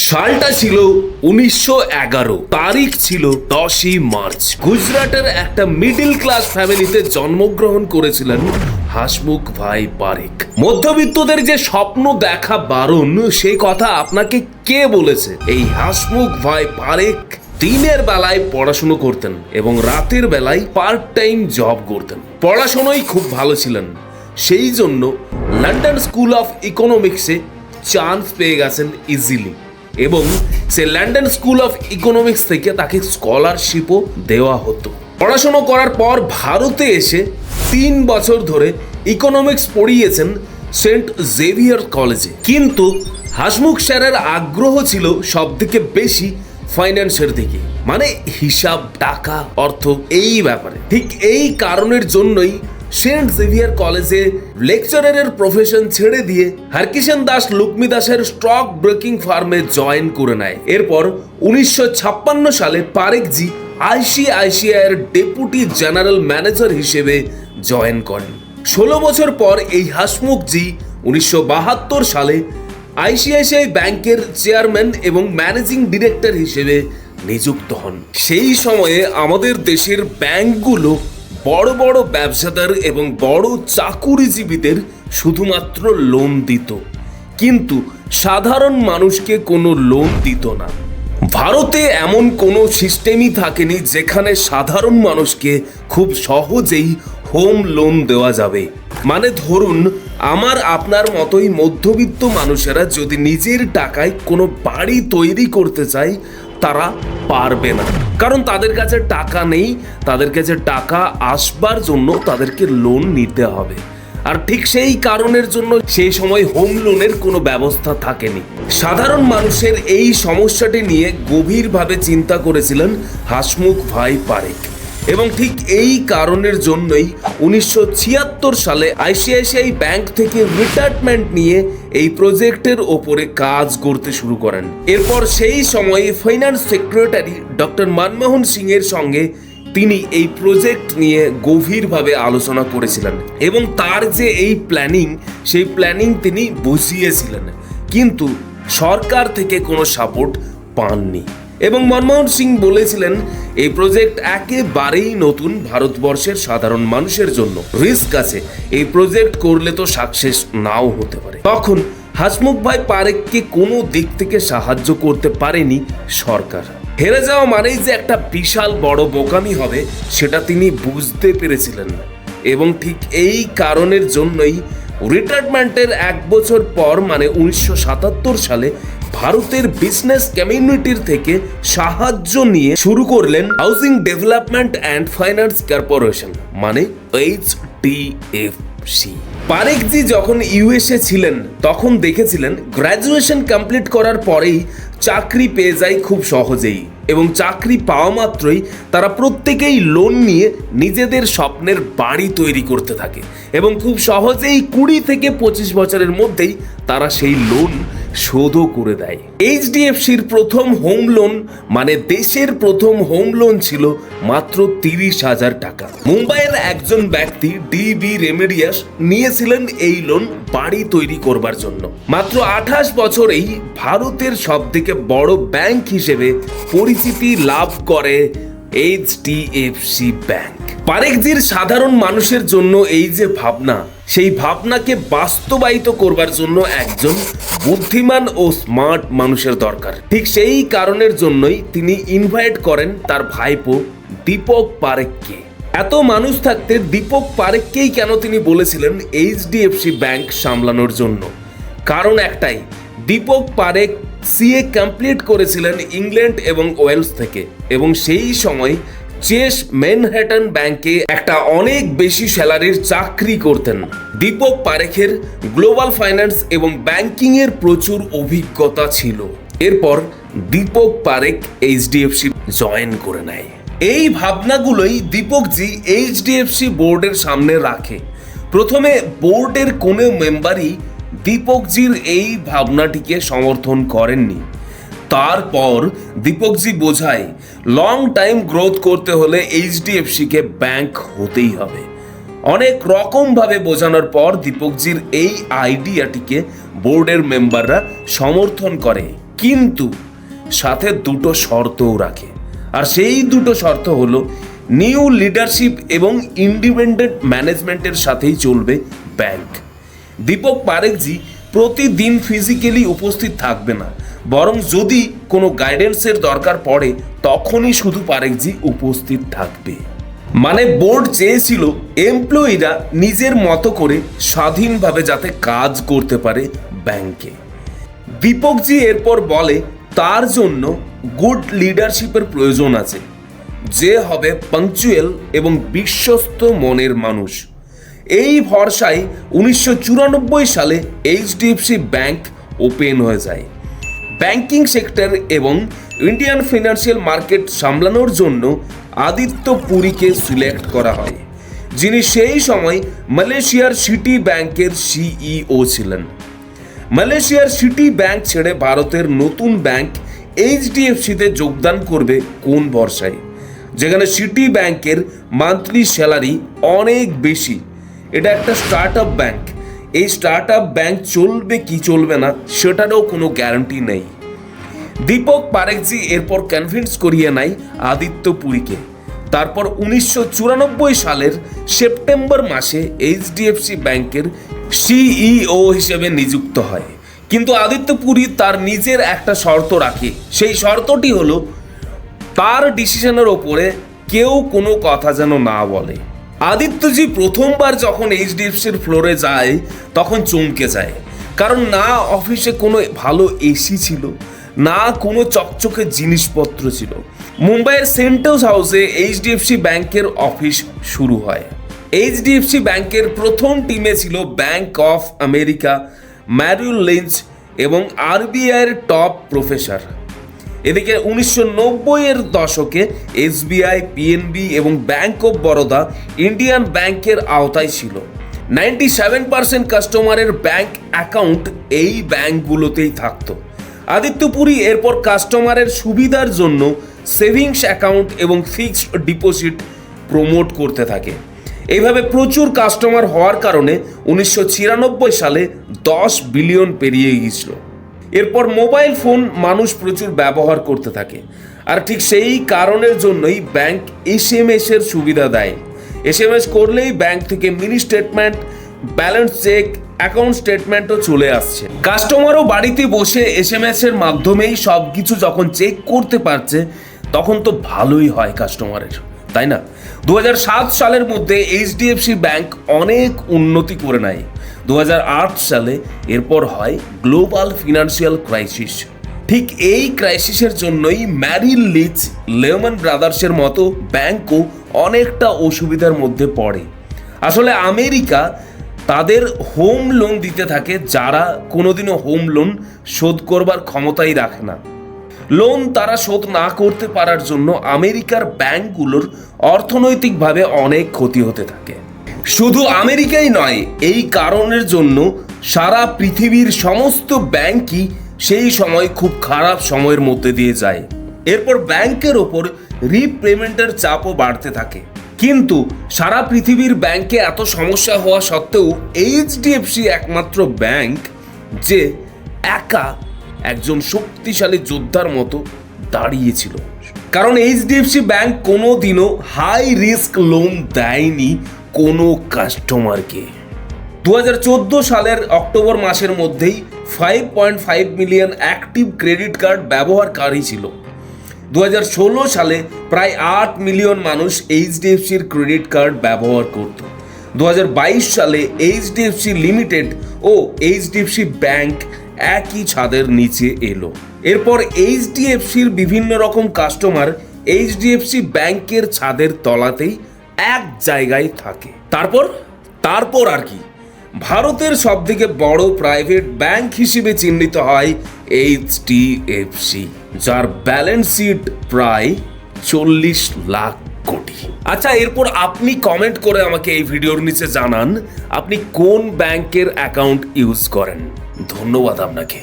সালটা ছিল 1911, তারিখ ছিল 10ই মার্চ। গুজরাটের একটা মিডল ক্লাস ফ্যামিলিতে জন্মগ্রহণ করেছিলেন হাসমুখ ভাই পারেখ। মধ্যবিত্তদের যে স্বপ্ন দেখা বারণ, সেই কথা আপনাকে কে বলেছে? এই হাসমুখ ভাই পারেখ দিনের বেলায় পড়াশুনো করতেন এবং রাতের বেলায় পার্ট টাইম জব করতেন। পড়াশোনায় খুব ভালো ছিলেন, সেই জন্য লন্ডন স্কুল অফ ইকোনমিক্সে চান্স পেয়ে গেছেন ইজিলি, এবং সে লন্ডন স্কুল অফ ইকোনমিক্স থেকে তাকে স্কলারশিপও দেওয়া হতো। পড়াশোনা করার পর ভারতে এসে 3 বছর ধরে ইকোনমিক্স পড়িয়েছেন সেন্ট জেভিয়ার কলেজে। কিন্তু হাসমুখ স্যারের আগ্রহ ছিল সব থেকে বেশি ফাইন্যান্সের দিকে, মানে হিসাব, টাকা, অর্থ, এই ব্যাপারে। ঠিক এই কারণের জন্যই সেন্ট জেভিয়ার কলেজে লেকচারারের প্রফেশন ছেড়ে দিয়ে হরকিষেণ দাস লুকমি দাসের স্টক ব্রোকিং ফার্মে জয়েন করে নেয়। এরপর 1956 সালে পারেখজি আইসিআইসিআইয়ের ডেপুটি জেনারেল ম্যানেজার হিসেবে জয়েন করেন। 16 বছর পর এই হাসমুখজি 1972 সালে আইসিআইসিআই ব্যাংকের চেয়ারম্যান এবং ম্যানেজিং ডিরেক্টর হিসেবে নিযুক্ত হন। সেই সময়ে আমাদের দেশের ব্যাংকগুলো বড় বড় ব্যবসাদার এবং বড় চাকুরিজীবীদের শুধুমাত্র লোন দিত, কিন্তু সাধারণ মানুষকে কোনো লোন দিত না। ভারতে এমন কোনো সিস্টেমই থাকেনি যেখানে সাধারণ মানুষকে খুব সহজেই হোম লোন দেওয়া যাবে। মানে ধরুন, আমার আপনার মতোই মধ্যবিত্ত মানুষেরা যদি নিজের টাকায় কোনো বাড়ি তৈরি করতে চায়, তারা পারবে না, কারণ তাদের কাছে টাকা নেই। তাদের কাছে টাকা আসবার জন্য তাদেরকে লোন নিতে হবে, আর ঠিক সেই কারণের জন্য সেই সময় হোম লোনের কোনো ব্যবস্থা থাকেনি। সাধারণ মানুষের এই সমস্যাটি নিয়ে গভীরভাবে চিন্তা করেছিলেন হাসমুখ ভাই পারেখ, এবং ঠিক এই কারণের জন্যই 1976 সালে আইসিআইসিআই ব্যাংক থেকে রিটায়ারমেন্ট নিয়ে এই প্রজেক্টের ওপরে কাজ করতে শুরু করেন। এরপর সেই সময়ে finance secretary doctor Manmohan Singh এর সঙ্গে তিনি এই প্রজেক্ট নিয়ে গভীরভাবে আলোচনা করেছিলেন, এবং তার যে এই প্ল্যানিং, সেই প্ল্যানিং তিনি বুঝিয়েছিলেন, কিন্তু সরকার থেকে কোনো সাপোর্ট পাননি। এবং মনমোহন সিং বলেছিলেন, এই প্রজেক্ট একেবারেই নতুন, ভারতবর্ষের সাধারণ মানুষের জন্য রিস্ক আছে, এই প্রজেক্ট করলে তো সাকসেস নাও হতে পারে। তখন হাসমুখ ভাই পারেখকে কোনো দিক থেকে সাহায্য করতে পারেনি সরকার। হেরে যাওয়া মানেই যে একটা বিশাল বড় বোকামি হবে, সেটা তিনি বুঝতে পেরেছিলেন, এবং ঠিক এই কারণের জন্যই রিটায়ারমেন্টের 1 বছর পর, মানে 1977 সালে ভারতের বিজনেস কমিউনিটির থেকে সাহায্য নিয়ে শুরু করলেন housing development and finance corporation, মানে HDFC। পারেখজি যখন ইউএসএ ছিলেন তখন দেখেছিলেন গ্র্যাজুয়েশন কমপ্লিট করার পরেই চাকরি পেয়ে যায় খুব সহজেই, এবং চাকরি পাওয়া মাত্রই তারা প্রত্যেকেই লোন নিয়ে নিজেদের স্বপ্নের বাড়ি তৈরি করতে থাকে, এবং খুব সহজেই 20 থেকে 25 বছরের মধ্যেই তারা সেই লোন শোধও করে দেয়। এইচডিএফসির প্রথম হোম লোন, মানে দেশের প্রথম হোম লোন ছিল মাত্র 30,000 টাকা। মুম্বাইয়ের একজন ব্যক্তি ডিবি রেমেডিয়াস নিয়েছিলেন এই লোন বাড়ি তৈরি করবার জন্য। মাত্র 28 বছরেই ভারতের সবথেকে বড় ব্যাংক হিসেবে পরিচিতি লাভ করে এইচডিএফসি ব্যাংক। পারেখজির সাধারণ মানুষের জন্য এই যে ভাবনা, সেই ভাবনাকে বাস্তবায়িত করবার জন্য একজন বুদ্ধিমান ও স্মার্ট মানুষের দরকার। ঠিক সেই কারণের জন্যই তিনি ইনভাইট করেন তার ভাইপো দীপক পারেখকে। এত মানুষ থাকতে দীপক পারেখকেই কেন তিনি বলেছিলেন এইচডিএফসি ব্যাংক সামলানোর জন্য? কারণ একটাই, দীপক পারেখ সিএ কমপ্লিট করেছিলেন ইংল্যান্ড এবং ওয়েলস থেকে, এবং সেই সময় চেস ম্যানহাটন ব্যাংকে একটা অনেক বেশি স্যালারির চাকরি করতেন। দীপক পারেখের গ্লোবাল ফাইন্যান্স এবং ব্যাংকিং এর প্রচুর অভিজ্ঞতা ছিল। এরপর দীপক পারেখ এইচডিএফসি জয়েন করে নেয়। এই ভাবনাগুলোই দীপকজি এইচডিএফসি বোর্ডের সামনে রাখে। প্রথমে বোর্ডের কোনো মেম্বারই দীপকজির এই ভাবনাটিকে সমর্থন করেননি। তারপর দীপকজি বোঝায়, লং টাইম গ্রোথ করতে হলে এইচডিএফসিকে ব্যাংক হতেই হবে। অনেক রকমভাবে বোঝানোর পর দীপকজির এই আইডিয়াটিকে বোর্ডের মেম্বাররা সমর্থন করে। কিন্তু সাথে দুটো শর্তও রাখে, আর সেই দুটো শর্ত হলো নিউ লিডারশিপ এবং ইন্ডিপেন্ডেন্ট ম্যানেজমেন্টের সাথেই চলবে ব্যাংক। দীপক পারেখজি প্রতিদিন ফিজিক্যালি উপস্থিত থাকবে না, বরং যদি কোনো গাইডেন্সের দরকার পড়ে তখনই শুধু পারেখজি উপস্থিত থাকবে। মানে বোর্ড চেয়েছিল এমপ্লয়িরা নিজের মতো করে স্বাধীনভাবে যাতে কাজ করতে পারে ব্যাংকে। দীপকজি এরপর বলে তার জন্য গুড লিডারশিপের প্রয়োজন আছে, যে হবে পাংচুয়াল এবং বিশ্বস্ত মনের মানুষ। এই ভরসায় 1994 সালে এইচডিএফসি ব্যাংক ওপেন হয়ে যায়। ব্যাংকিং সেক্টর এবং ইন্ডিয়ান ফিনান্সিয়াল মার্কেট সামলানোর জন্য আদিত্য পুরীকে সিলেক্ট করা হয়, যিনি সেই সময় মালয়েশিয়ার সিটি ব্যাংকের সিইও ছিলেন। মালয়েশিয়ার সিটি ব্যাংক ছেড়ে ভারতের নতুন ব্যাংক এইচডিএফসিতে যোগদান করবে কোন ভরসায়, যেখানে সিটি ব্যাংকের মান্থলি স্যালারি অনেক বেশি। এটা একটা স্টার্ট আপ ব্যাংক। এই স্টার্ট আপ ব্যাংক চলবে কি চলবে না সেটারও কোনো গ্যারান্টি নেই। দীপক পারেখজি এরপর কনভিন্স করিয়ে নেয় আদিত্য পুরীকে। তারপর 1994 সালের সেপ্টেম্বর মাসে এইচডিএফসি ব্যাংকের সিইও হিসেবে নিযুক্ত হয়। কিন্তু আদিত্য পুরী তার নিজের একটা শর্ত রাখে। সেই শর্তটি হলো তার ডিসিশনের ওপরে কেউ কোনো কথা যেন না বলে। আদিত্যজি প্রথমবার যখন এইচডিএফসির ফ্লোরে যায় তখন চমকে যায়, কারণ না অফিসে কোনো ভালো এসি ছিল, না কোনো চকচকে জিনিসপত্র ছিল। মুম্বাইয়ের সেন্টোস হাউসে এইচডিএফসি ব্যাংকের অফিস শুরু হয়। এইচডিএফসি ব্যাংকের প্রথম টিমে ছিল ব্যাংক অফ আমেরিকা, ম্যারিল লিঞ্চ এবং আরবিআইয়ের টপ প্রফেসর। এদিকে 1990-এর দশকে এসবিআই, পিএনবি এবং ব্যাংক অফ বরোদা ইন্ডিয়ান ব্যাংকের আওতায় ছিল। 97% কাস্টমারের ব্যাংক অ্যাকাউন্ট এই ব্যাংকগুলোতেই থাকতো। আদিত্য পুরী এরপর কাস্টমারের সুবিধার জন্য সেভিংস অ্যাকাউন্ট এবং ফিক্সড ডিপোজিট প্রমোট করতে থাকে। এইভাবে প্রচুর কাস্টমার হওয়ার কারণে 1996 সালে 10 বিলিয়ন পেরিয়ে গিয়েছিল। এরপর মোবাইল ফোন মানুষ প্রচুর ব্যবহার করতে থাকে, আর ঠিক সেই কারণের জন্যই ব্যাংক এসএমএস এর সুবিধা দেয়। এসএমএস করলেই ব্যাংক থেকে mini statement, balance check, account স্টেটমেন্টও চলে আসছে। কাস্টমারও বাড়িতে বসে এসএমএস এর মাধ্যমেই সব কিছু যখন চেক করতে পারছে তখন তো ভালোই হয় কাস্টমারের, তাই না? 2007 সালের মধ্যে এইচডিএফসি ব্যাংক অনেক উন্নতি করে নেয়। 2008 সালে এরপর হয় গ্লোবাল ফিনান্সিয়াল ক্রাইসিস। ঠিক এই ক্রাইসিসের জন্যই ম্যারিল লিঞ্চ, লেহম্যান ব্রাদার্সের মতো ব্যাংকও অনেকটা অসুবিধার মধ্যে পড়ে। আসলে আমেরিকা তাদের হোম লোন দিতে থাকে যারা কোনোদিনও হোম লোন শোধ করবার ক্ষমতাই রাখে না। লোন তারা শোধ না করতে পারার জন্য আমেরিকার ব্যাংকগুলোর অর্থনৈতিকভাবে অনেক ক্ষতি হতে থাকে। শুধু আমেরিকাই নয়, এই কারণের জন্য সারা পৃথিবীর সমস্ত ব্যাংকই সেই সময় খুব খারাপ সময়ের মধ্যে দিয়ে যায়। এরপর ব্যাংকের ওপর রিপেমেন্টের চাপও বাড়তে থাকে। কিন্তু সারা পৃথিবীর ব্যাংকে এত সমস্যা হওয়া সত্ত্বেও এইচডিএফসি একমাত্র ব্যাংক যে একা একজন শক্তিশালী যোদ্ধার মতো দাঁড়িয়েছিল। কারণ এইচডিএফসি ব্যাংক কোনোদিনও হাই রিস্ক লোন দেয়নি কোনো কাস্টমারকে। 2014 সালের অক্টোবর মাসের মধ্যেই 5.5 মিলিয়ন অ্যাক্টিভ ক্রেডিট কার্ড ব্যবহারকারী ছিল। 2016 সালে প্রায় 8 মিলিয়ন মানুষ এইচডিএফসির ক্রেডিট কার্ড ব্যবহার করত। 2022 সালে এইচডিএফসি লিমিটেড ও এইচডিএফসি ব্যাংক একই ছাদের নিচে এলো। এরপর এইচডিএফসির বিভিন্ন রকম কাস্টমার এইচডিএফসি ব্যাংকের ছাদের তলাতেই এক জায়গায় থাকে। তারপর আর কি, ভারতের সবথেকে বড় প্রাইভেট ব্যাংক হিসেবে চিহ্নিত হয় এইচডিএফসি, যার ব্যালেন্স শিট প্রায় 40 লাখ কোটি। আচ্ছা, এরপর আপনি কমেন্ট করে আমাকে এই ভিডিওর নিচে জানান আপনি কোন ব্যাংকের অ্যাকাউন্ট ইউজ করেন। ধন্যবাদ আপনাকে।